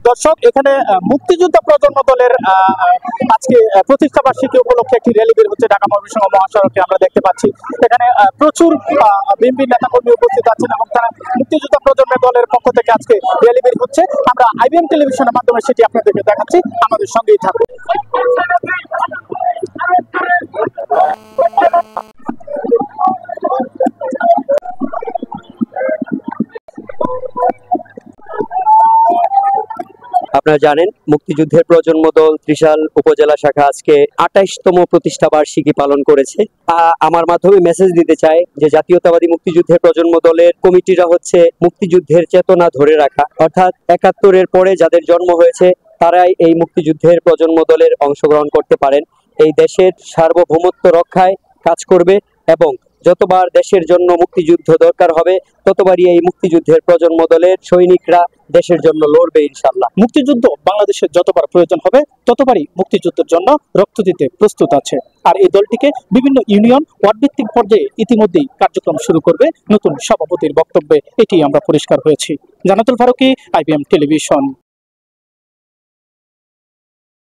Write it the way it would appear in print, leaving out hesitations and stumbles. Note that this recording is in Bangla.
দর্শক, এখানে মুক্তিযোদ্ধা প্রজন্ম দলের আজকে প্রতিষ্ঠা বার্ষিকী উপলক্ষে একটি র্যালি বের হচ্ছে ঢাকা ময়মনসিংহ মহাসড়কে আমরা দেখতে পাচ্ছি। এখানে প্রচুর বিএনপি নেতাকর্মী উপস্থিত আছেন এবং তারা মুক্তিযোদ্ধা প্রজন্ম দলের পক্ষ থেকে আজকে র্যালি বের হচ্ছে। আমরা আইবিএম টেলিভিশনের মাধ্যমে সেটি আপনাদেরকে দেখাচ্ছি, আমাদের সঙ্গেই থাকুন। আপনারা জানেন মুক্তিযুদ্ধের প্রজন্ম দল ত্রিশাল উপজেলা শাখা আজকে ২৮তম প্রতিষ্ঠা বার্ষিকী পালন করেছে। আমার মাধ্যমে মেসেজ দিতে চাই যে জাতীয়তাবাদী মুক্তিযুদ্ধের প্রজন্ম দলের কমিটিরা হচ্ছে মুক্তিযুদ্ধের চেতনা ধরে রাখা, অর্থাৎ ৭১-এর পরে যাদের জন্ম হয়েছে তারাই এই মুক্তিযুদ্ধের প্রজন্ম দলের অংশগ্রহণ করতে পারেন। এই দেশের সার্বভৌমত্ব রক্ষায় কাজ করবে এবং যতবার দেশের জন্য মুক্তিযুদ্ধ দরকার হবে ততবারই এই মুক্তিযুদ্ধের প্রজন্ম দলের সৈনিকরা দেশের জন্য লড়বে ইনশাআল্লাহ। মুক্তিযুদ্ধ বাংলাদেশের যতবার প্রয়োজন হবে ততবারই মুক্তিযুদ্ধের জন্য রক্ত দিতে প্রস্তুত আছে। আর এই দলটিকে বিভিন্ন ইউনিয়ন ওয়ার্ড ভিত্তিক পর্যায়ে ইতিমধ্যেই কার্যক্রম শুরু করবে নতুন সভাপতির বক্তব্যে, এটি আমরা পরিষ্কার হয়েছি। জান্নাতুল ফারুকী, আইবিএম টেলিভিশন।